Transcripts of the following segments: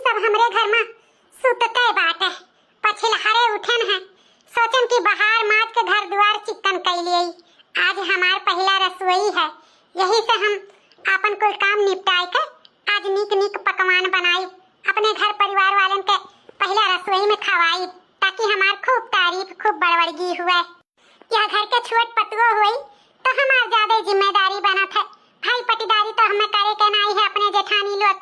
सब हमरे घर में सुतते बाटे, पछिलहरे उठन है, सोचन कि बाहर माज के घर द्वार चिकन कैलिए। आज हमार पहला रसोई है, यही से हम अपन कोई काम निपटाए के आज नीक नीक पकवान बनाई, अपने घर परिवार वालन के पहला रसोई में खवाई, ताकि हमार खूब तारीफ खूब बड़बड़गी हुए। यह घर के छोट पतुओ हुई तो हमार ज्यादा जिम्मेदारी बना था। भाई पटीदारी तो हमें करे के नहीं है, अपने जेठानी लोग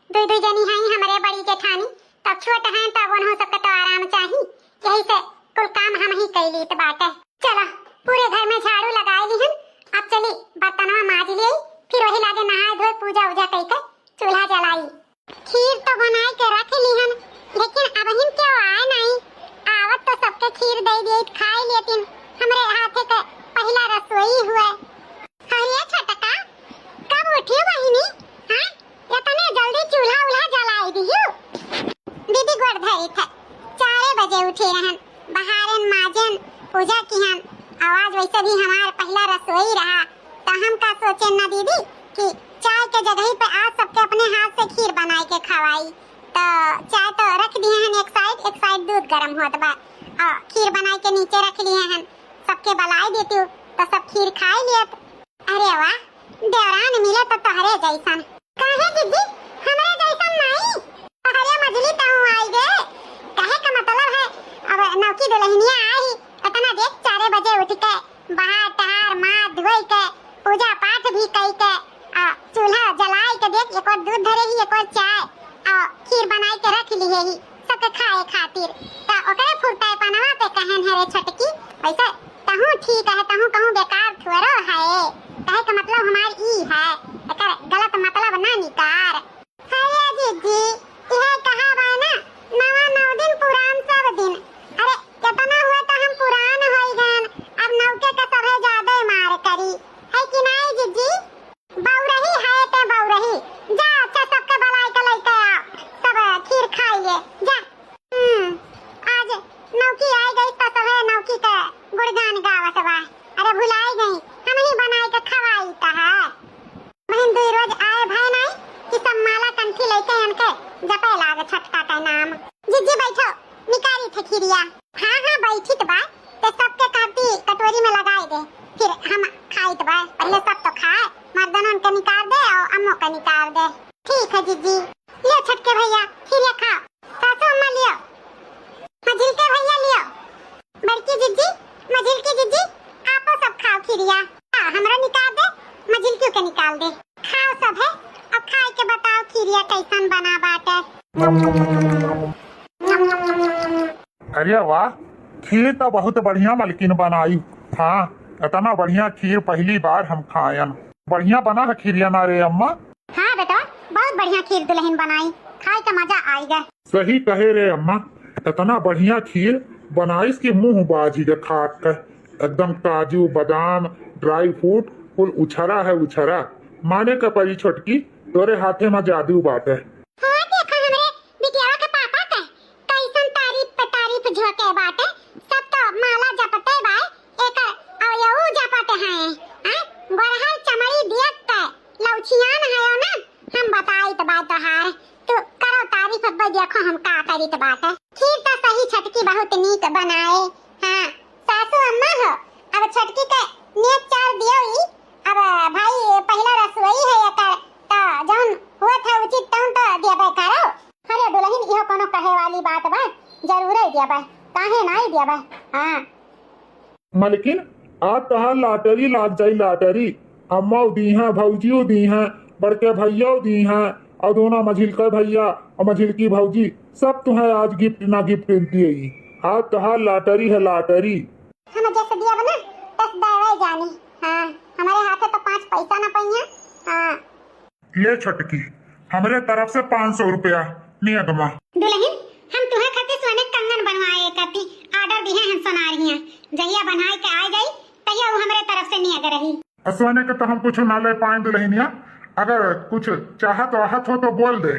के दू जनी हैं हमारे बड़ी जेठानी, तब छोट हैं तब उन्हों सबके तो आराम चाहिए, यही से कुल काम हम ही कैली तो बाटे। चलो पूरे घर में झाड़ू लगाई ली हन, अब चली बर्तनवा माज ली, फिर वही लागे नहाए धोए पूजा उजा करके चूल्हा जलाई। खीर तो बनाए के रख ली हन, लेकिन अब हिन क्यों आए नहीं, आवत तो सबके खीर दे दिए खाए लेकिन हमरे हाथे के पहला रसोई हुए। अरे छटका कब उठी बहिनी, हां इतने जल्दी चूल्हा उल्हा जलाई दियो। दीदी गोड़ धरी थे, 4 बजे उठी रहन, बहारन माजन पूजा किहन। आवाज वैसे भी हमार पहला रसोई रहा, तो हम का सोचे ना दीदी कि चाय के जगह पे आज सबके अपने हाथ से खीर बनाए के खवाई। तो चाय तो रख दिए हैं एक साइड दूध गरम होत बा, और खीर बनाए के नीचे रख लिए हैं, सबके बलाई देती हूँ तो सब खीर खाए लियत। अरे वाह, देवरान मिले तो तोहरे जैसन। काहे दीदी हमरे जैसन नहीं, तोहरे मजली तो हूँ आई गे। काहे का मतलब है, अब नौकी दुल्हनिया आई इतना देख 4 बजे उठ के बाहर टहार माँ धोई के पूजा पाठ भी कई के चूल्हा जलाई के देख एक और दूध धरे ही एक और चाय और खीर बनाई के रख लिए ही सबके खाए खातिर। तो ओकरे फुर्ताए पनवा पे कहन है रे छटकी, वैसे तहु ठीक है, तहु कहूँ बेकार थोड़ो है, कहे का मतलब हमार ई है, एकर गलत मतलब ना निकार। अरे जीजी यह कहा बा ना, नवा 9 दिन पुरान सब दिन। अरे कितना हुआ तो हम पुरान होई गन, अब नौके का सबे ज्यादा मार करी है कि नहीं जीजी। बौरही है ते बौरही, जा अच्छा सबके बलाई के लेके आ, सब खीर खाइए जा। आज नौकी आई गई तो सबे नौकी के गुणगान गावत बा। अरे भुलाई गई, हम ही बनाई के खवाई ता है। बहन दो रोज आए भाई नहीं कि सब माला कंठी लेके इनके जपे लागे छटका का नाम। जीजी बैठो, निकारी थे खीरिया। हाँ बैठी तो बा, तो सबके काटी कटोरी में लगाई दे, फिर हम खाई तो बा। पहले सब तो खाए, मर्दनों के निकाल दे और अम्मों का निकाल दे। ठीक है जीजी, लियो छटके भैया खीरिया खाओ। सासू अम्मा लियो, मझिल के भैया लियो, बड़की जीजी मझिल की जीजी आपो सब खाओ खीरिया। हमरा निकाल दे, मझिल क्यों के निकाल दे, खाओ सब है। अब खाए के बताओ खीरिया कैसन बना बाटे। अरे वाह, खीर तो बहुत बढ़िया मलकिन बनाई। हाँ इतना बढ़िया खीर पहली बार हम खायन, बढ़िया बना है खीरिया ना रे अम्मा। हाँ बेटा बहुत बढ़िया खीर दुल्हन बनाई, खाए का मजा आएगा। सही कहे रे अम्मा, इतना बढ़िया खीर बनाइस के मुंह बाजी के खाट के, एकदम काजू बादाम ड्राई फ्रूट कुल उछरा है उछरा। माने का परी छोटकी तोरे हाथे में जादू बाटे। हाँ देखा हमरे बिटियावा के पापा के कैसन तारीफ पे तारीफ झोंके बाटे, सब तो माला जपते बा, एक अवयऊ जपते हैं। गोरहर चमड़ी दियत के लौचियान है ना, हम बताई तो बात हार तो करो तारीफ। अब देखो हम का करी तो बात है। खीर तो सही छटकी बहुत नीक बनाए। हाँ सासू अम्मा हो, अब छटकी के नेक चार दियो ही। अब भाई पहला रसोई है एकर, तो जौन हुआ था उचित तौन तो देबे करो। अरे दुल्हन इहो कोनो कहे वाली बात बा, जरूर ही देबे, काहे नहीं देबे। हां मलकिन आज तहार लाटरी लाग जाई लाटरी। अम्मा दी हैं, भौजियो दी हैं, बड़के भैया दी हैं, और दोनों मझिल का भैया और मझिल की भौजी सब तुम्हें आज गिफ्ट ना गिफ्ट दिए। आज तहार लाटरी है लाटरी। हम जैसे दिया बना तस दावे जानी। हां हमारे हाथे तो 5 पैसा ना पइया। हां ले छटकी हमरे तरफ से 500 रुपया नियगमा। दुल्हन हम तुम्हें खातिर सोने कंगन बनवाए करती, ऑर्डर दिए हैं सोनारियां, जहिया बनाए के आ गई तहिया वो हमरे तरफ से नियग रही। सोने के तो हम कुछ ना ले पाए दुल्हनिया, अगर कुछ चाहत वाहत हो तो बोल दे,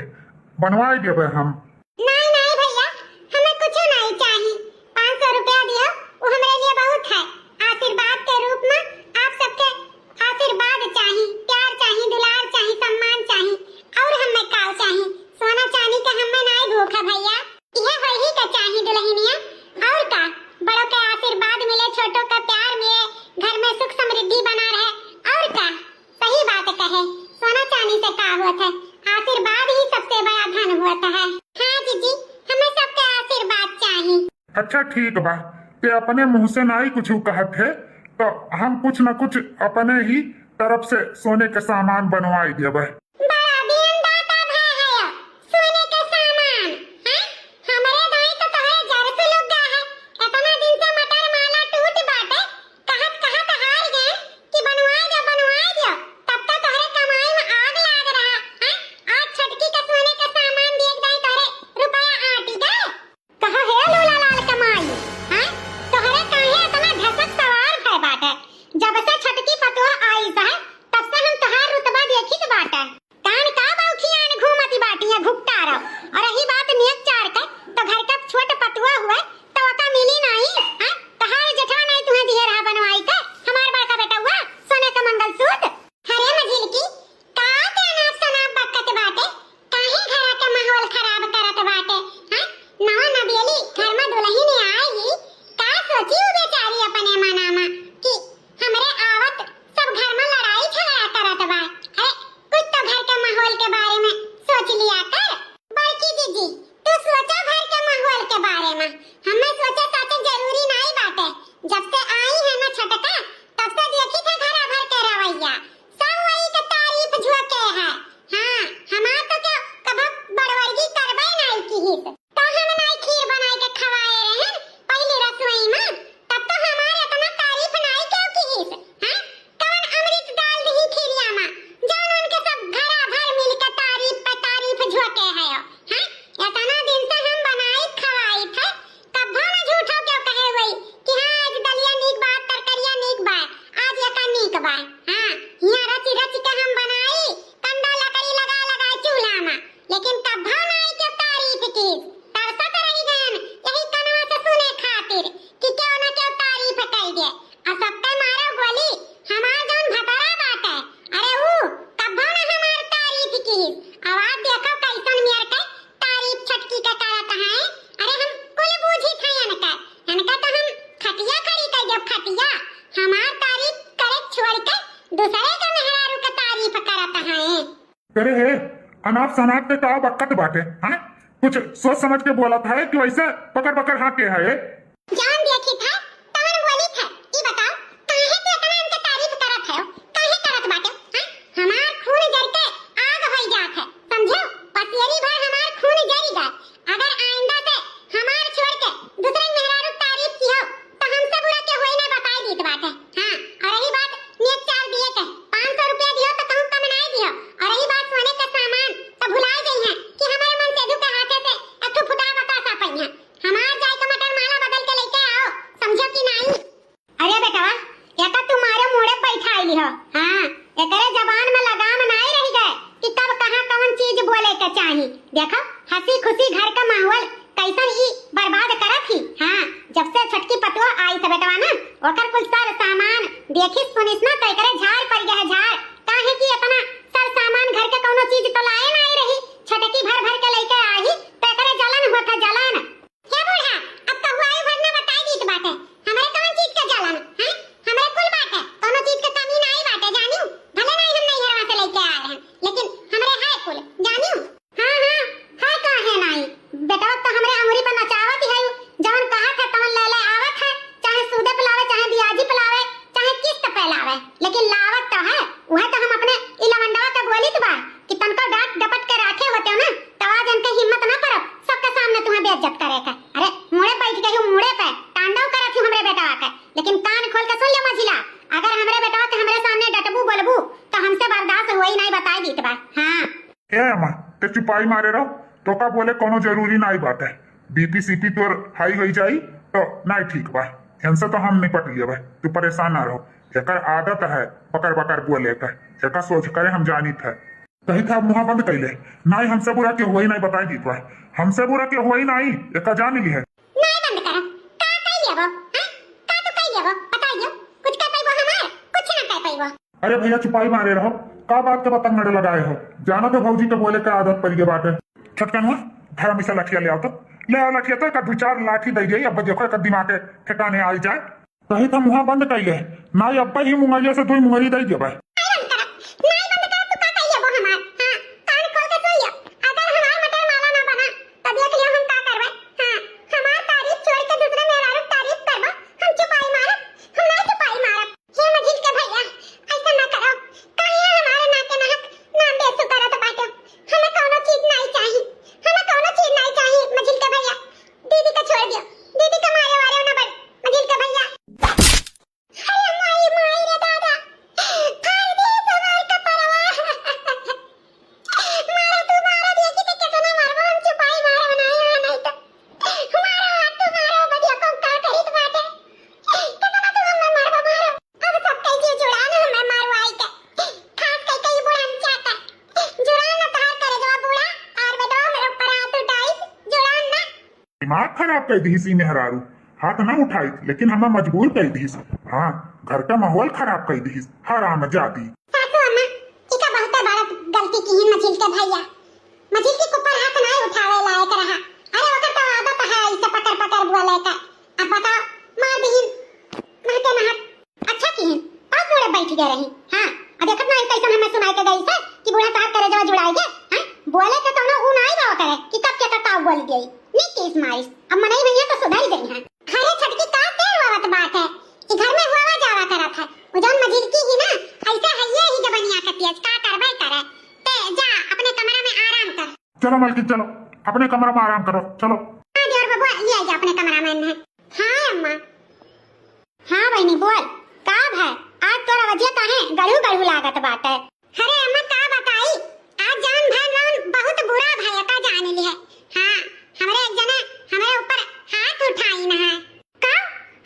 बनवाए देबे हम। नहीं भैया हमें कुछ नहीं चाहिए, 500 रुपया दियो वो हमारे लिए बहुत है। आशीर्वाद के रूप में आप सबके आशीर्वाद चाहिए, प्यार चाहिए, दुलार चाहिए, सम्मान चाहिए, और हमें का चाहिए। सोना चांदी के हमें ना अच्छा ठीक बा, ते अपने मुंह से ना ही कुछ कहत है तो हम कुछ न कुछ अपने ही तरफ से सोने के सामान बनवाई देबे। बड़ा दिन दाता भा है सोने के सामान हैं। हमरे दाई तो तोहरे जर से लुक गया है। इतना दिन से मटर माला टूट बाटे कहत कहत हार गए कि बनवाई दो तब तक तोहरे कमाई में आग लाग रहा है। आज छटकी का सोने का सामान देख दाई तोहरे रुपया आटी गए कहा है लोला लाल कमाई हैं। तोहरे काहे इतना धसक सवार है बाटे। जब से छटकी पतवा आई है तब से हम तोहार रुतबा देखित बाटे। कान का बाउखियान घूमती बाटी है घुपटा रहो। और रही बात नेक चार का तो घर का छोट पतवा हुआ तो का मिली नहीं हैं। तहार जेठा नहीं तुम्हें दिए रहा बनवाई के हमार बड़का बेटा हुआ सोने का मंगलसूत्र। हरे मझिल की का देना सनाब बकत बाटे काहे घरा के माहौल खराब करत बाटे हैं। नवा नबेली घर में दुल्हन आई ही का सोची उ बेचारी अपने मनामा कि हमरे आवत सब घर में लड़ाई झगड़ा करत बा। अरे कुछ तो घर के माहौल के बारे में सोच लिया कर। बड़की दीदी तू सोचा घर के माहौल के बारे में। हमें सोचा साचे जरूरी नहीं बाटे। जब से आई है ना छटका तब से देखी थे घर भर के रवैया सब वही के तारीफ झोंके है। हां हमार तो क्या कभी बड़वर्गी करबे नहीं की हिस तो हम नहीं खीर बनाई के खवाए रहे पहली रसोई में तब तो हमारे इतना तारीफ नहीं क्यों की हिस हैं। कौन अमृत डाल दी खीरिया में जान उनके सब घरा भर मिल के तारीफ झोंके है हैं। इतना दिन से हम बनाई खवाई थे तब ना झूठा क्यों कहे वही कि हां आज दलिया नीक बात तरकरिया नीक बात आज ये का नीक बा। हां यहां रच रच के हम बनाई कंडा लकड़ी लगा लगा चूल्हा में लेकिन तब नहीं के तारीफ की तरसत रही गन यही कनवा से सुने खातिर कि क्यों ना क्यों तारीफ कर दे। और सबके मारो गोली हमार जौन भतरा बाटे अरे ऊ तब ना हमार तारीफ की आवाज देखो कैसन मेर के तारीफ छटकी का करत है। अरे हम कुल बूझी थे इनका तो हम खटिया खड़ी कर जब खटिया हमार तारीफ करे छोड़ के दूसरे के मेहरारू का तारीफ करत है। करे है अनाप शनाप के का बक्कत बाटे हैं। कुछ सोच समझ के बोला था कि वैसे पकड़ पकड़ हाके है जान देखी था तवन बोली था ई बताओ काहे तू इतना इनके तारीफ करत है काहे करत बाटे हैं। हमार खून जर के आग होई जात है समझो पसेरी भर हमार खून जरी गए। अगर आइंदा से हमार छोड़ के दूसरे मेहरारू तारीफ की हो तो हमसे बुरा के होई ना बताई दीत बाटे। हां और रही बात नेक चार दिए के 500 रुपया दियो तो कहूं कम नहीं दियो। और रही बात सोने का सामान तो भुला गई है कि हमारे मन से दुख हाथे से अथु फुटा बतासा पई है। हमार जाय का मटर माला बदल के लेके आओ समझो कि नहीं। अरे बेटवा या तो तुम्हारे मोड़े बैठा आईली हो। हां एकरे जबान में लगाम नहीं रह गए कि कब कहां कौन चीज बोले के चाहिए। देखो हंसी खुशी घर का माहौल कैसन ही बर्बाद करत ही। हां जब से छटकी पतवा आई से बेटवा ना ओकर कुल सार सामान देखी सुनिस ना तो एकरे झाड़ पड़ गया है झाड़ काहे कि इतना सार सामान घर के कोनो चीज तो लाए नहीं रही छटकी भर भर के लेके आई तो एकरे जलन होता जलन। हे बूढ़ा अब तो हुआ भरना बताई दीत बाटे हमरे कौन चीज के जलन हैं। हमरे कुल बाटे कोनो चीज के कमी नहीं बाटे जानियो भले नहीं हम नहीं हरवा से लेके आए हैं लेकिन हमरे है कुल जानियो। हां है काहे नहीं बेटा तो हमरे अंगुरी पर नचावत है जवन कहा था तवन ले ले आवत है चाहे सूदे पिलावे चाहे बियाजी पिलावे चाहे किस्त पे लावे लेकिन लावत तो है। वह तो हम अपने इलवंडवा का बोलित बा कि तनको डांट डपट के रखे होते हो ना तवा जन के हिम्मत ना करो सबके सामने तुम्हें बेइज्जत करे का। अरे मुड़े बैठ गई हूं मुड़े पे तांडव करत हूं हमरे बेटवा के लेकिन कान खोल के सुन ले मझिला अगर हमरे बेटवा के हमरे सामने डटबू बोलबू तो हमसे बर्दाश्त होई नहीं बताई दीत बा। हां ए अम्मा ते चुपाई मारे रहो तो का बोले कोनो जरूरी नहीं बात है। बीपी सीपी तोर हाई होई जाई तो नहीं ठीक बा इनसे तो हम निपट लिए भाई तू परेशान ना रहो। एकर आदत है पकड़ पकड़ बोले का एकर सोच करे हम जानित है कहीं था मुंह बंद कैले नहीं हमसे बुरा के हुई नहीं बताई दी भाई हमसे बुरा के हुई नहीं एका जान ली है। नहीं बंद करो का कह लेबो हैं का तो कह लेबो बताइयो कुछ कह पाइबो हमार कुछ ना कह पाइबो। अरे भैया चुपाई मारे रहो का बात के पतंग नड़े लगाए हो जानो तो भौजी के बोले का आदत पड़ गई बात है। छटकन हुआ घर में से लठिया ले आओ तो ले आओ लठिया तो एक दो चार लाठी दे गई अब देखो एक दिमाग के ठिकाने आ जाए कहीं था मुंह बंद कैले ना अब ही मुंगरिया से दुई मुंगरी दे दे भाई। अगर हमार मटर माला ना बना तब देख लियो हम का करबे। हां हमार तारीफ छोड़ के दिमाग खराब कर दी सी मेहरारू। हाथ ना उठाई लेकिन हमें मजबूर कर दी। हाँ, घर का माहौल खराब कर दी। हराम जाती सासू अम्मा इका बहुत बड़ा गलती की है मझिल के भैया। मझिल के ऊपर हाथ ना उठावे लायक रहा। अरे ओकर तो आदत है इसे पकड़ पकड़ बोले का। अब बताओ मार दी महके ना हाथ अच्छा की है अब बूढ़े बैठ गए रही। हां अब देखत ना कैसे हमें सुनाई के गई से कि बूढ़ा साथ करे जो जुड़ाई गए। हां बोले के तो ना उ नहीं बाव करे कि कब के कटाव बोल गई नी केस मारिस। अब मनई भैया तो सुधर गई है। घरे छटकी का तेर वावत बात है कि घर में हुआ जावा करत है। उजन मझिल की ही ना ऐसे हइये ही जबनिया का तेज का करबे करे ते जा अपने कमरे में आराम कर। चलो मलकिन चलो अपने कमरे में आराम करो चलो। हां देवर बाबू ले जा अपने कमरा में है। हां अम्मा हां बहनी बोल का है आज तोरा वजह काहे गड़ू गड़ू लागत बात है। अरे अम्मा का बताई आज जान भाई राउन बहुत बुरा भैया का जाने ली है। हां हमरे एक जने हमारे ऊपर हाथ उठाई ना है। का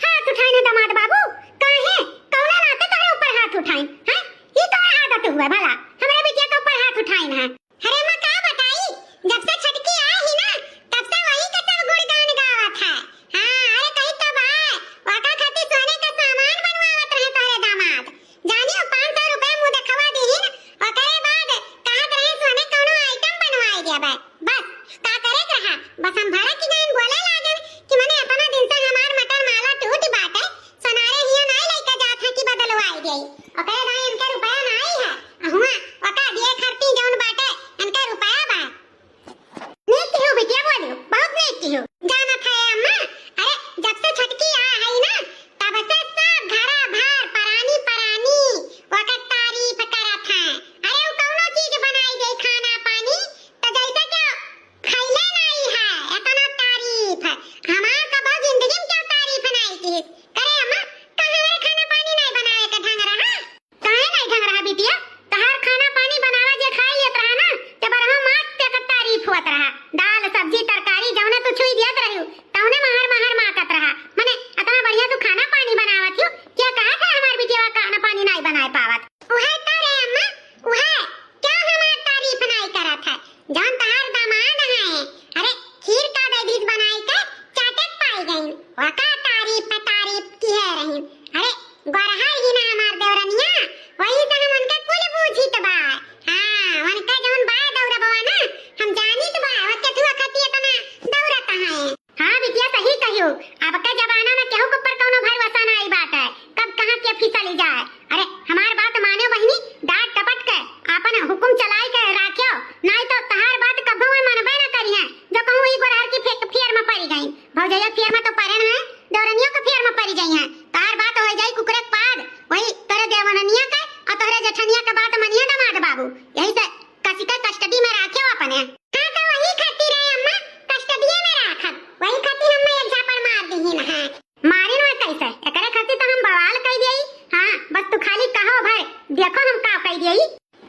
हाथ उठाई ना दामाद बाबू काहे कौन नाते तोरे ऊपर हाथ उठाई है। ये तो आदत हुआ भला हमारे बेटिया के ऊपर हाथ उठाई ना है। अरे अम्मा का बताई जब से छटकी आई ही ना तब से वही का सब गुणगान गावत है। हां अरे कहीं कब आए वाका खाती सोने का सामान बनवावत रहे तोरे दामाद। जानियो 500 रुपए मुंह दिखवा दीहिन और करे बाद कहत रहे सोने कोनो आइटम बनवाई गया बे। बस का करे रहा बस हम भड़ा की जान बोले लागन कि मने अपना दिन से हमार मटर माला टूट बाटे सोनारे हिया नहीं लइका जात है कि बदलवाई गई और करे ना इनके रुपया नहीं है। हुआ वका दिए खर्ची जौन बाटे इनके रुपया बा। नीक हो बिटिया बोलियो बहुत नीक हो जाना था अम्मा। अरे जब से छटकी आ है ना तब से सब घरा भर परानी परानी वका तारीफ करत है। अरे वो कौनो चीज बनाई गई खाना पानी तो जैसे क्या खैले नहीं है इतना तारीफ है। हमार कबो जिंदगी में क्या तारीफ नहीं की। करे अम्मा कहां खाना पानी नहीं बनाए का ढंग रहा काहे नहीं ढंग रहा बिटिया तहार खाना पानी बनावा जे खाई लेत रहा ना ते बरहा मस्त के तारीफ होत रहा। दाल सब्जी तरकारी जौने तू छुई दियत रहियो तौने महर माकत रहा। माने इतना बढ़िया तू खाना पानी बनावत हो क्या कहा था हमार बिटिया खाना पानी नहीं बनाए पावत। उहे तो रे अम्मा उहे क्या हमार तारीफ नहीं करत है जौन तहार दामाद है। अरे खीर का बेदीस बनाई के चाटक पाई गई वका तारीफ की है रही। अरे गरहर ही ना हमार देवरनिया वही से हम उनके कुल बूझित बा। हां उनका जौन बा दौरा बवा ना हम जानित बा वके थुआ खाती इतना दौरत है। हां बिटिया सही कहियो अब के जमाना में केहू के ऊपर कोनो भरोसा नहीं बात है कब कहां के फिसली जाए। अरे हमार बात माने बहनी डांट टपट के अपन हुकुम चलाई के राखियो नहीं तो तहार बात कभो मनबे ना करिए। जो कहूं ई गोरहर की फेर में पड़ी गई भौजैया फेर में तो पड़े ना दौरनियों के फेर में पड़ी गई है। तहार बात हो जाई कुकरे पाद वही तोरे देवरनिया के और तोरे जेठनिया के बात मनिया दामाद बाबू यही से कसी के कस्टडी में राखियो अपने। हां तो वही खातिर है अम्मा कस्टडी में राखब वही खातिर हम एक झापड़ मार दीही ना। हां मारिन में कैसे एकरे खातिर तो हम बवाल कह देई। हां बस तू खाली कहो भाई देखो हम का कह देई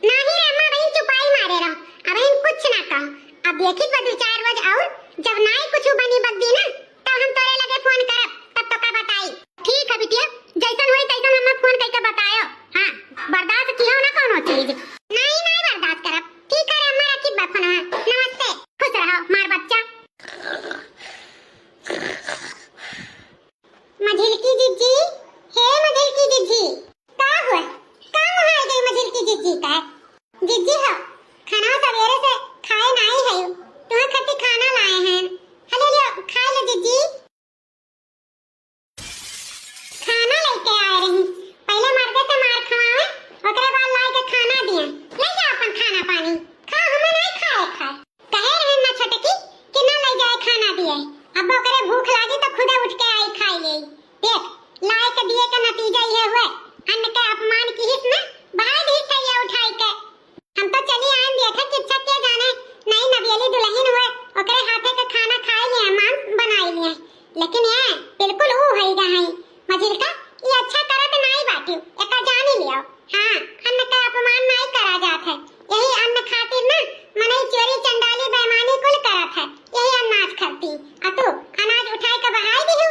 नहीं रे अम्मा बहन चुपाई मारे रहो अब इन कुछ ना कहो। अब देखी बदू 4 बजे और जब नहीं कुछ बनी बगदी ना तो हम तोरे लगे फोन करब तब तो का बताई। ठीक है बिटिया जैसन होई तैसन हमें फोन करके बतायो। हां बर्दाश्त कियो ना कोनो चीज नहीं बर्दाश्त करब। ठीक है अम्मा रखी बा फोन। नमस्ते खुश रहो मार बच्चा। मझिल की जीजी हे मझिल की जीजी का हुआ का मुहाई गई मझिल की जीजी का जीजी हो खाना सवेरे से खाए नहीं है तुम्हें खट्टी खाना लाए हैं। हेलो लो खा लो जीजी खाना लेके आए रही पहले मर्दे से मार खवाए ओकरे बाद लाई के खाना दिया ले जा अपन खाना पानी खा हमें नहीं खाए कहे रहे ना छोटकी कि ना ले जाए खाना दिए अब ओकरे भूख लागी तो खुदे उठ के आई खाई ले। देख लाए के दिए का नतीजा ये हुए अन्न के अपमान की हिस ना भाई भी सही उठाई के हम तो चली आए देखे कि इच्छा के जाने नहीं नबियली दुल्हन हुए ओकरे हाथे के खाना खाई लिए मांस बनाई लिए लेकिन ये बिल्कुल ऊ है गई मझिल का ये अच्छा करत नहीं बाटी एका जान ही लियो। हां अन्न का अपमान नहीं करा जात है यही अन्न खातिर ना मने चोरी चंडाली बेईमानी कुल करत है यही अनाज खाती आ तू अनाज उठाई के बहाई दी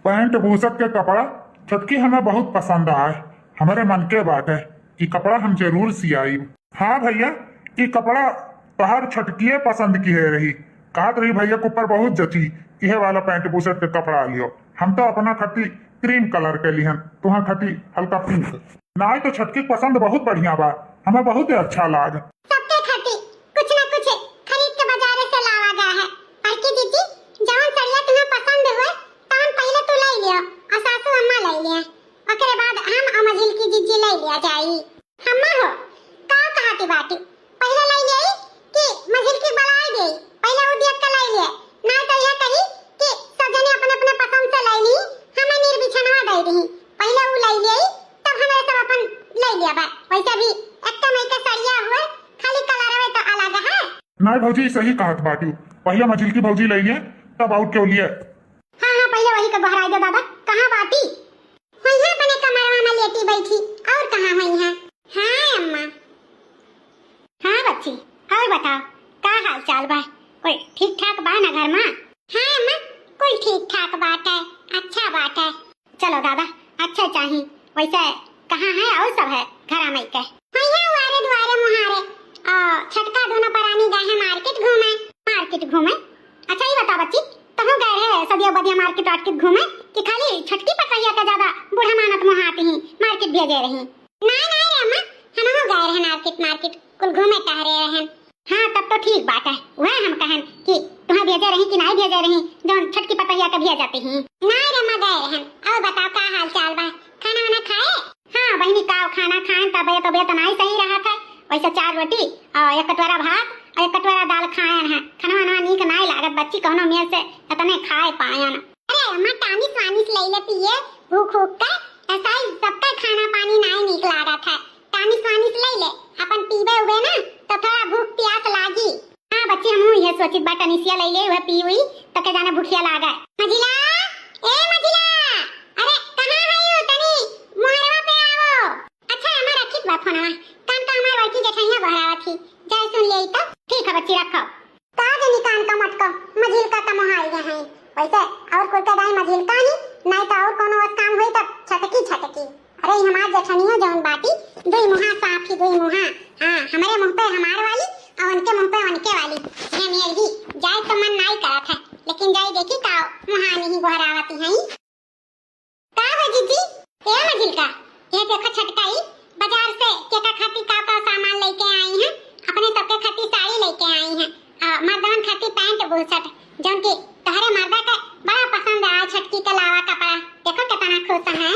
पैंट बूसट के कपड़ा छटकी हमें बहुत पसंद आए। हमारे मन के बात है कि कपड़ा हम जरूर सियाई। हाँ भैया, ये कपड़ा तोहर छटकिए पसंद की है रही। कहत रही भैया के ऊपर बहुत जची, यह वाला पैंट बूसट के कपड़ा लियो। हम तो अपना खती क्रीम कलर के लिहन, तुहा खती हल्का पिंक। ना तो छटकी पसंद बहुत बढ़िया बा, हमें बहुत ही अच्छा लाग। सबके खातिर कुछ ना कुछ खरीद के बाजार से लावा गया है। पर की दीदी जवन सड़िया तुम्हें पसंद हुए तवन पहले तू ले लियो और सासू अम्मा ले लिया, ओकरे बाद हम अमजिल की जीजी ले लिया जाई। अम्मा हो का कहती बाटी पहले ले लिया कि मजिल की बलाई गई, पहले वो देख के ले लिया। ना तो यह कही कि सब जने अपने अपने पसंद से ले ली, हमें निर्बिछनवा दे दी। पहले वो ले लिया तब हमें सब अपन ले लिया बा। वैसे भी एक तो सड़िया हुए खाली कलर में तो अलग है। नहीं भौजी सही कहत बाटी, पहले मझिल की भौजी ले लिए तब आउट क्यों लिए। हाँ हाँ पहले वही का बहराई दे दादा। कहाँ बाटी हुई है अपने कमरवा में लेटी बैठी, और कहाँ हुई है। हाँ अम्मा। हाँ बच्ची और बताओ का हाल चाल बा, कोई ठीक ठाक बा ना घर में। हाँ अम्मा कोई ठीक ठाक बात है, अच्छा बात है। चलो दादा अच्छा चाहिए। वैसे कहाँ है और सब है घर में के हुई है वारे दुआरे मुहारे छटका दोनों परानी गए हैं मार्केट घूमे। अच्छा ये बता बच्ची तुम गए है सदिया बदिया मार्केट घूमे कि खाली छटकी पकैया का ज्यादा बूढ़ा मानत मुहाते ही मार्केट भेजे रही। नहीं नहीं रे अम्मा हम हो गए हैं मार्केट कुल घूमे टहरे रहे। हाँ तब तो ठीक बात है। वह हम कहन कि तुम्हें भेजे रही कि नहीं भेजे रही जो छटकी पकैया का भेज जाती हैं। नहीं रे अम्मा गए हैं। और बताओ का हाल चाल बा, खाना वाना खाए। हाँ बहनी का खाना खाएं तबियत नहीं सही रहा था। वैसे 4 रोटी और 1 कटोरा भात और 1 कटोरा दाल खाए हैं। खाना वाना नीक नहीं लागत, बच्ची कौनो में से इतने खाए पाए ना। अरे अम्मा टानिस वानिस ले ले पिए भूख का, ऐसा ही सबका खाना पानी नहीं नीक लागत है। टानिस वानिस ले ले अपन पीबे हुए ना तो थोड़ा भूख प्यास लागी। हाँ बच्ची हम ये सोचित बा टनिसिया ले ले वह पी हुई तो के जाने भूखिया लागा। मजिला ए मजिला, अरे कहां है यू तनी मुहरवा पे आओ। अच्छा हमारा रखित बा फोनवा कान का हमार लड़की जेठैया बहरावा थी, जाय सुन ले तो ठीक है बच्ची रखो। का जनी कान का मटका मझिल का तमहाई गए हैं। वैसे और कोई का दाई मझिल का नहीं तो और कोनो काम होई तब छटकी। अरे हमार जेठनिया जौन बाटी दुई मुहा साफ ही दुई मुहा। हां हमारे मुंह पे हमार वाली और उनके मुंह पे उनके वाली। ये मेरी जाय तो मन नहीं करत है, लेकिन जाय देखी का मुहा नहीं बहरावती हैं। का है जीजी ये मझिल का ये देखो छटकाई बाजार से केका खाती का सामान लेके आई हैं। अपने सबके खाती साड़ी लेके आई हैं, मर्दान खाती पैंट बुशर्ट जौन की तहरे मर्दा का बड़ा पसंद आया। छटकी के अलावा कपड़ा देखो कितना खुश है।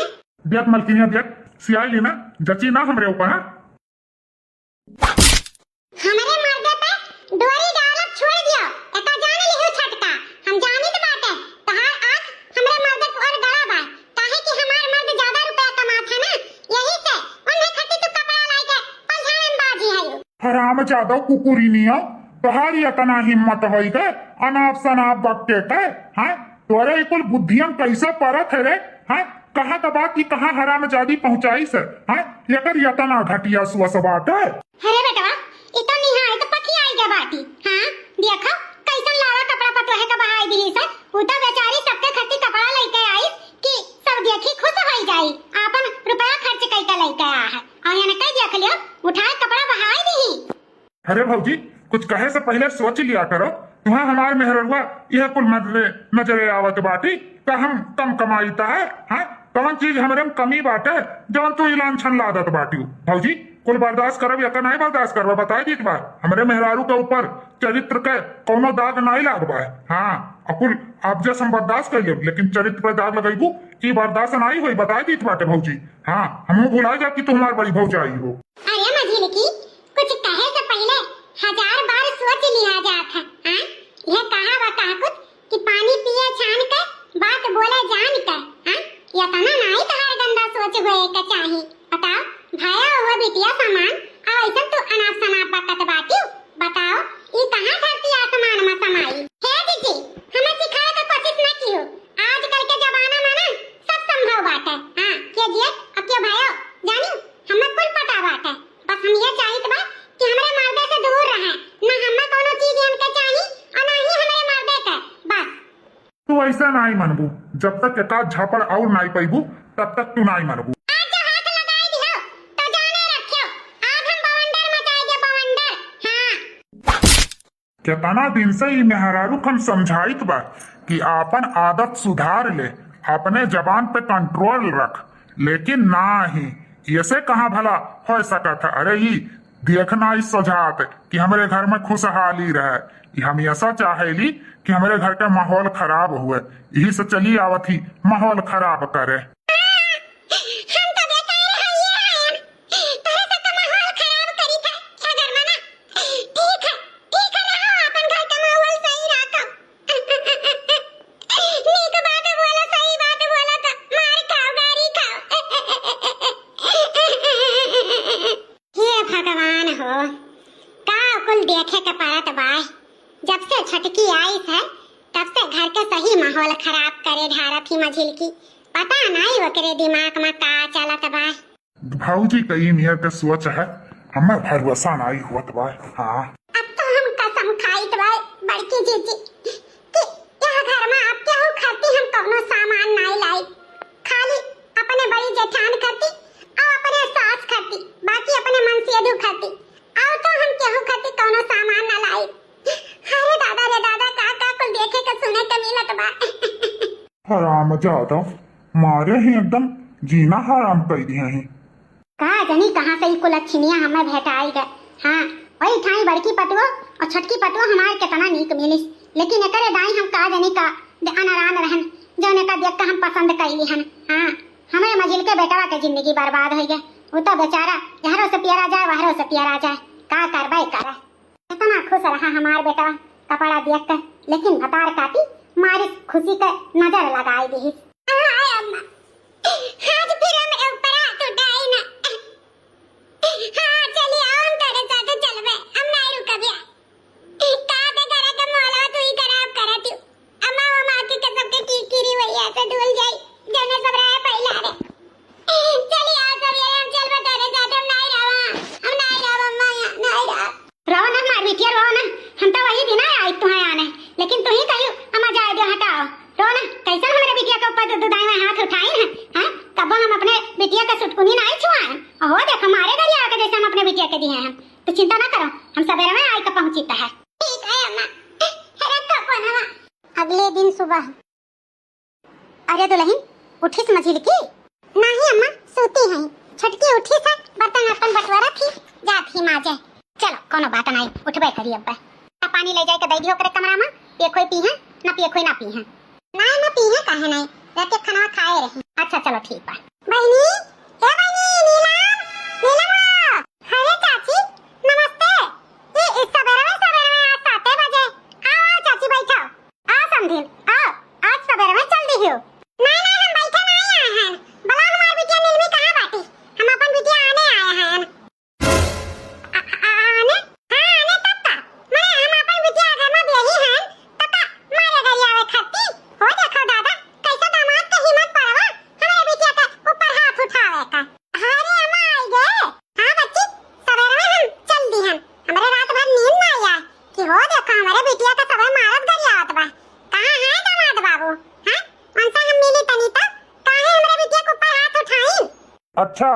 देख मलकिनिया देख सियाई लेना जची ना हमरे ऊपर। हमारे मर्दे पे डोरी डालत छोड़ दियो एका जाने लिहो छटका। हम जानित बाटे तहार आंख हमरे मर्दे को और गड़ा बा काहे कि हमार मर्द ज्यादा रुपया कमात है ना, यही से उन्हें खाती तो कपड़ा लाई के पलझाने बाजी है। हराम जादव कुकुरी निया तोहारी इतना हिम्मत होई के अनाप शनाप बकते के। हैं तोरे कुल बुद्धियम कैसे परत है रे। हैं कहाँ का बात की कहाँ हराम जादी पहुंचाई से। हैं लेकर इतना घटिया सुअस बात है। अरे बेटा इतना निहाय तो पकी आई गया बाटी। हां देखो कैसन लावा कपड़ा पतोहे का बहाई दी से उता बेचारी सबके खती कपड़ा लेके आई कि सब देखी खुश होई जाई। आपन रुपया खर्च करके लेके आया है और याने कह देख लियो उठाए कपड़ा बहाई दी। अरे भौजी कुछ कहे से पहले सोच लिया करो। तुम्हें हमारे मेहरवा यह कुल नजरे आवत बाटी का हम कम कमाईता है। हाँ कौन चीज हमारे में कमी बाटे जौन तू इलान छन लादत बाटी भौजी कुल बर्दाश्त करब या नहीं बर्दाश्त करब बताई दी बात। हमारे मेहरारू के ऊपर चरित्र के कोनो दाग नहीं लागबा है। हाँ अकुल आप जैसे हम बर्दाश्त कर लेब लेकिन चरित्र पर दाग लगाईबू की बर्दाश्त नहीं हुई बताई दी बाटे भौजी। हाँ हम भुला जा कि तुम्हारी बड़ी भौजाई हो। अरे मझिल की कुछ कहे से पहले 1000 बार सोच लिया जाता है। हां यह कहा बता कुछ कि पानी पिए छान के बात बोले जान के। हां या तना नहीं तहार गंदा सोच होए का चाहिए। बताओ भाया हुआ बिटिया सामान ऐसा तो अनाप शनाप बकत बाटी। बताओ ये कहां धरती आसमान में समाई है। दीदी हमें सिखाए का कोशिश न की हो। आजकल के जमाना में ना सब संभव बात है। हां के जी अब के भाइयों जानी हमें कुल पता बात है। बस हम ये चाहिए बा कि हमारे मर्दे से दूर रहे ना हमें कोनो चीज इनके चाहिए और ना ही हमारे मर्दे के बस। तू ऐसे नहीं मनबू, जब तक एकाध झापड़ और नहीं पैबू तब तक तू नहीं मनबू। आज जो हाथ लगाए दियो तो जाने रखियो, आज हम बवंडर मचाएंगे बवंडर। हाँ केतना दिन से ही मेहरारू हम समझाइत बा कि आपन आदत सुधार ले, अपने जबान पे कंट्रोल रख, लेकिन ना ही ऐसे कहाँ भला हो सकता। अरे ये देखना ही सजात कि हमारे घर में खुशहाली रहे, हम ऐसा चाहेली कि हमारे घर का माहौल खराब हुए, यही से चली आवत ही माहौल खराब करे। हम तो बेटा रही है तेरे से तो माहौल खराब करी था क्या घर में ना। ठीक है रहो, अपन घर का माहौल सही रखो। नीक बात बोलो, सही बात बोलो तो मार खाओ, गारी खाओ। हे भगवान हो, का कुल देखे के पारत बाय। जब से छटकी आई है तब से घर के सही माहौल खराब करे ढारत ही मझिल की, पता नहीं ओकरे दिमाग में का चलत बा। भाऊजी कई नियर के सोच है, हमें भरोसा नहीं हुआ बा। हाँ अब तो हम कसम खाइत बा बड़की जीजी कि यह घर में अब क्या हो खाती हम कोनो सामान नहीं लाई, खाली अपने बड़ी जेठान खाती और अपने सास खाती, बाकी अपने मन से अधू खाती, और तो हम केहू खाती कोनो सामान ना लाई। अरे दादा रे दादा, का कुल देखे के सुने के मिलत बा। हराम जादा मारे ही एकदम जीना हराम कर दिए हैं। कहा जनी कहाँ से कुल अच्छिनिया हमें भेटाई गए। हाँ वही ठाई बड़की पटुआ और छटकी पटुआ हमारे कितना नीक मिलिस, लेकिन एकरे दाई हम का जनी का अनरान रहन जौने का देख के हम पसंद कैली हन। हाँ हमें मजिल के बेटवा के जिंदगी बर्बाद हो गए, वो तो बेचारा यहरों से पियरा जाए वहरों से पियरा जाए, का करबे करे। कितना खुश रहा हमार बेटा कपड़ा देख कर, लेकिन भतार काटी मारी खुशी के नजर लगाई दी। आज फिर हम ऊपर हाथ उठाए ना। हाँ चलिए आओ, हम तेरे साथ चलबे, हम नहीं रुकबे। का दे करे के मौला तू ही खराब करत हूँ। अम्मा वो माँ की कसम के कीरी हुई ऐसे डूल जाई जने सब रहे पहला रे। चलिए आओ सब ये हम चलबे तेरे साथ, हम नहीं रहो अम्मा, यहाँ नहीं रहो। रहो ना हमार बिटिया, रहो ना, हम तो वही दिन आई तुम्हें आने, लेकिन तू ही कहियो अम्मा जाए दो हटाओ। रहो ना, कैसे हमारे बिटिया के ऊपर दुदाई में हाथ उठाई है। हैं कब हम अपने बिटिया का सुटकुनी नहीं छुआए। ओहो देख हमारे घर आके जैसे हम अपने बिटिया के दिए हैं, तो चिंता ना करो, हम सवेरे में आई का पहुंचीता है। ठीक है अम्मा। अरे कपनवा अगले दिन सुबह। अरे दुल्हन उठिस मझिल की? नहीं अम्मा सोती हैं, छटकी उठी से बर्तन अपन बटवारा थी जाती माजे। चलो कोनो बात नहीं, उठबे करी अब पानी ले जाए के दई दियो करे कमरा में, पिए कोई पी है ना पिए कोई ना पी है। नहीं ना पी है काहे नहीं, रात के खाना खाए रही। अच्छा चलो ठीक बा। बहनी ए बहनी नीलम अरे चाची नमस्ते। ये इस सवेरे में आज 7 बजे आओ चाची बैठो। आओ समधिन आओ, आज सवेरे में चल दी हो। नहीं हम बैठे नहीं आए हैं, भला हमार बिटिया नीलमी कहां बाटी, हम अपन बिटिया आने आए हैं। आने हां आने तब मैं हम अपन बिटिया घर में बेही हैं तब मारे घर आवे खाती हो। देखो दादा कैसा दामाद के हिम्मत पड़वा हमारे बिटिया के ऊपर हाथ उठावे का। अरे अम्मा आई गए। हां बच्ची सवेरे में हम चल दी हैं, हमारे रात भर नींद ना आया कि हो देखो हमारे बिटिया का सवेरे मारत घर आवत बा। कहां है दामाद बाबू? हां उनसे हम मिली तनी तक काहे हमारे बिटिया के ऊपर हाथ उठाई? अच्छा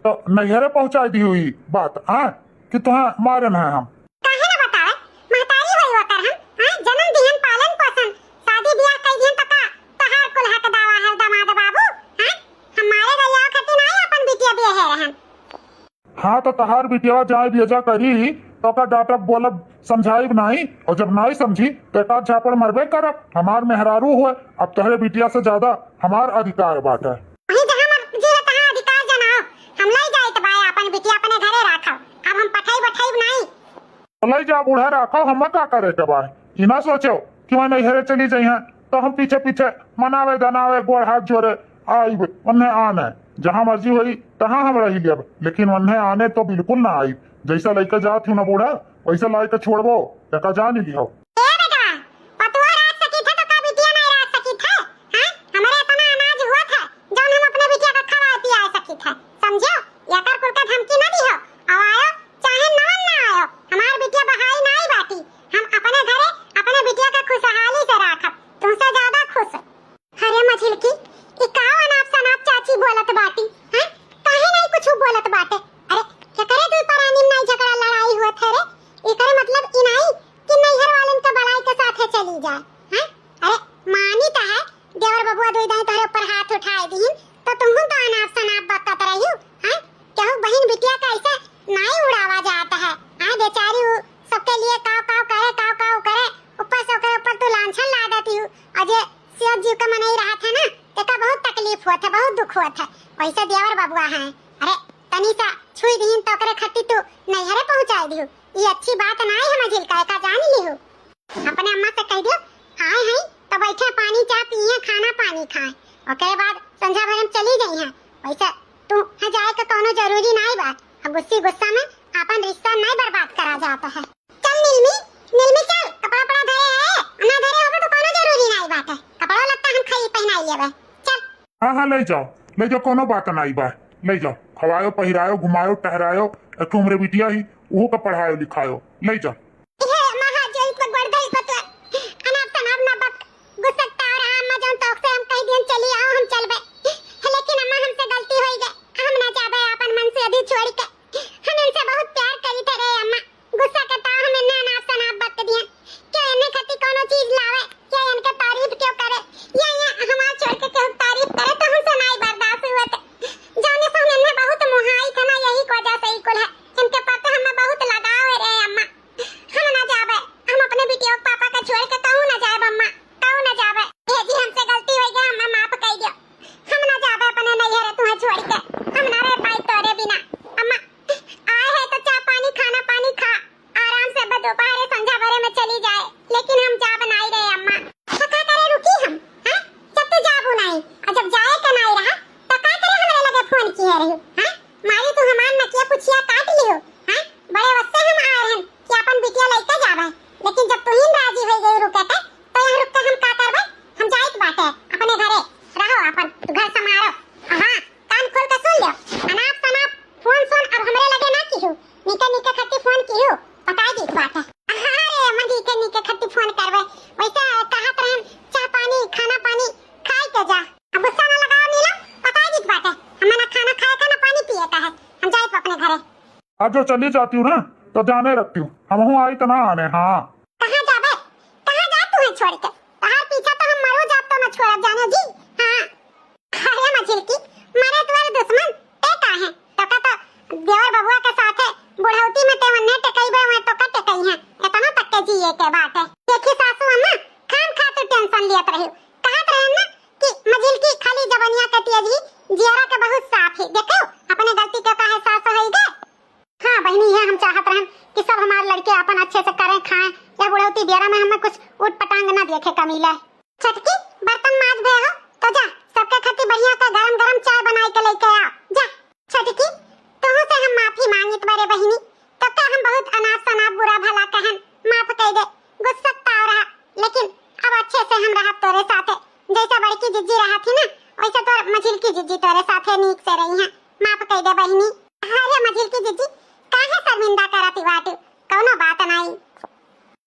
तो नैहरे पहुंचा दी हुई बात हाँ कि तुम्हें मारन है हम? काहे ना बतावे, महतारी होई होकर हम हां जन्म दिहन पालन पोषण शादी ब्याह कई दिन तक तहार कुल हक दावा है दामाद बाबू। हां हमारे गया खातिर नहीं अपन बिटिया बेहे रहन। हाँ तो तहार बिटिया जाए भेजा करी तो का डाटा बोलब समझाई नहीं, और जब नहीं समझी तो एक झापड़ मरबे करब। हमार मेहरारू हुए, अब तहरे बिटिया से ज्यादा हमार अधिकार बात है। वही जहां मर्जी है तहां अधिकार जनाओ, हम लई जाइत बा अपन बिटिया अपने घरे राखब। अब हम पठाई बठाई नहीं तो लई जा बूढ़ा रखो, हम का करे के बा इना सोचो कि मैं नैहरे चली जाई हैं तो हम पीछे पीछे मनावे दनावे गोड़ हाथ जोड़े आई उन्हें आने, जहाँ मर्जी हुई तहाँ हम रही लियब, लेकिन उन्हें आने तो बिल्कुल ना आई। जैसा लेकर जात हूँ ना बूढ़ा वैसा लाई के छोड़बो, एक जान ही लियो। ए बेटा पतुआ राख सकी थे तो का बिटिया नहीं राख सकी थे। हां हमारे इतना अनाज हुआ था जो हम अपने बिटिया का खवा पिया सकी थे, समझो। याकर कुल का धमकी ना दियो, अब आयो चाहे नवन ना आयो, हमार बिटिया बहाई नहीं बाटी। हम अपने घरे अपने बिटिया का खुशहाली से राखब, तुमसे ज्यादा खुश। रही हूँ। हाँ कहूँ बहन बिटिया का ऐसा नहीं उड़ावा जाता है। हाँ बेचारी सबके लिए काव काव करे ऊपर से ऊपर तो लांछन ला देती हूँ। अजय सियों जी का मन ही रहा था ना तेका बहुत तकलीफ हुआ था, बहुत दुख हुआ था। वैसे देवर बबुआ है, अरे तनी सा छुई दीन तो करे खट्टी तो नैहरे पहुंचाई दियो। ये अच्छी बात ना है मझिल का जान ली हो। अपने अम्मा से कह दियो आए हैं तो बैठे पानी चाय पिए खाना पानी खाए और के बाद संध्या भरम चली गई है। वैसे तू है जाए का कोनो जरूरी नहीं बात। अब गुस्सा में अपन रिश्ता नहीं बर्बाद करा जाता है। चल नीलमी चल कपड़ा पड़ा धरे है ना धरे होगा तो कोनो जरूरी नहीं बात है। कपड़ा लगता हम खाई पहनाई लेबे चल। हाँ ले जाओ कोनो बात नहीं बा। ले जाओ खवायो पहिरायो घुमायो टहरायो एक ठो हमरे बिटिया ही वो का पढ़ायो लिखायो ले जाओ। आज जो चली जाती हूँ ना तो ध्यान रखती हूँ हम हूँ आई तो ना आने। हाँ कहाँ जाबे कहाँ जा तू है छोड़ के बाहर पीछे तो हम मरो जात तो ना छोड़ जाने जी। हाँ अरे मछली की मारे तुम्हारे दुश्मन ते का है तो का तो देवर बबुआ के साथ है बुढ़ौती में ते वन्ने टकई बे मैं तो का टकई है इतना तक के जी के बात है। देखी सासू अम्मा खान खा तो टेंशन लियत रही कहत रहे ना कि मझिल की खाली जवनिया कटिया जी जियरा के बहुत साफ है। देखो अपने गलती के काहे सास है गए। हाँ बहनी है हम चाहत रहे कि सब हमारे लड़के अपन अच्छे से करें खाएं या बुढ़ौती बेरा में हमें कुछ उठ पटांग ना देखे कमी ले। छटकी बर्तन माज दे हो तो जा सबके खातिर बढ़िया का गरम गरम चाय बनाई के लेके आ जा। छटकी तोह से हम माफी मांगित बारे बहनी तो का हम बहुत अनाप शनाप बुरा भला कहन माफ कह दे गुस्सा ताव रहा लेकिन अब अच्छे से हम रहा तोरे साथे जैसा बड़की जिज्जी रहा थी ना वैसे तो मझिल की जिज्जी तोरे साथे नीक से रही है माफ कह दे बहनी। अरे मझिल की जिज्जी काहे शर्मिंदा करती बात कोनो बात नहीं।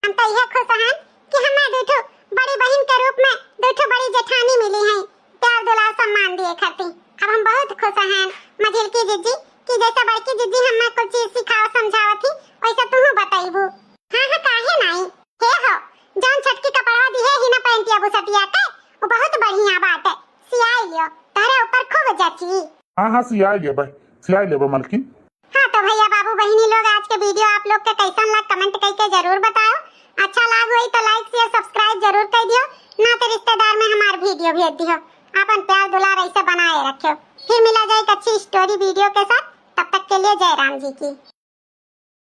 हम तो यह खुश हैं कि हमें दूठो बड़ी बहन के रूप में दूठो बड़ी जेठानी मिली है प्यार दुलार सम्मान दिए करती। अब हम बहुत खुश हैं मझिल की जिज्जी कि जैसा बड़की जिज्जी हमें कुछ चीज सिखाओ समझाओ थी वैसा तू बताइबू। हाँ काहे नहीं हे हो जान छटकी कपड़ा दी है ही ना पहनती अबू सतिया के वो बहुत बढ़िया बात है सियाई लियो तारे ऊपर खूब जची। हाँ सियाई ले भाई सियाई ले मलकिन। हाँ तो भैया बाबू बहनी लोग आज के वीडियो आप लोग के कैसन लग कमेंट करके जरूर बताओ। अच्छा लग हुई तो लाइक शेयर सब्सक्राइब जरूर कर दियो ना तो रिश्तेदार में हमार वीडियो भेज दियो। अपन प्यार दुलार ऐसे बनाए रखियो। फिर मिला जाए एक अच्छी स्टोरी वीडियो के साथ तब तक के लिए जय राम जी की।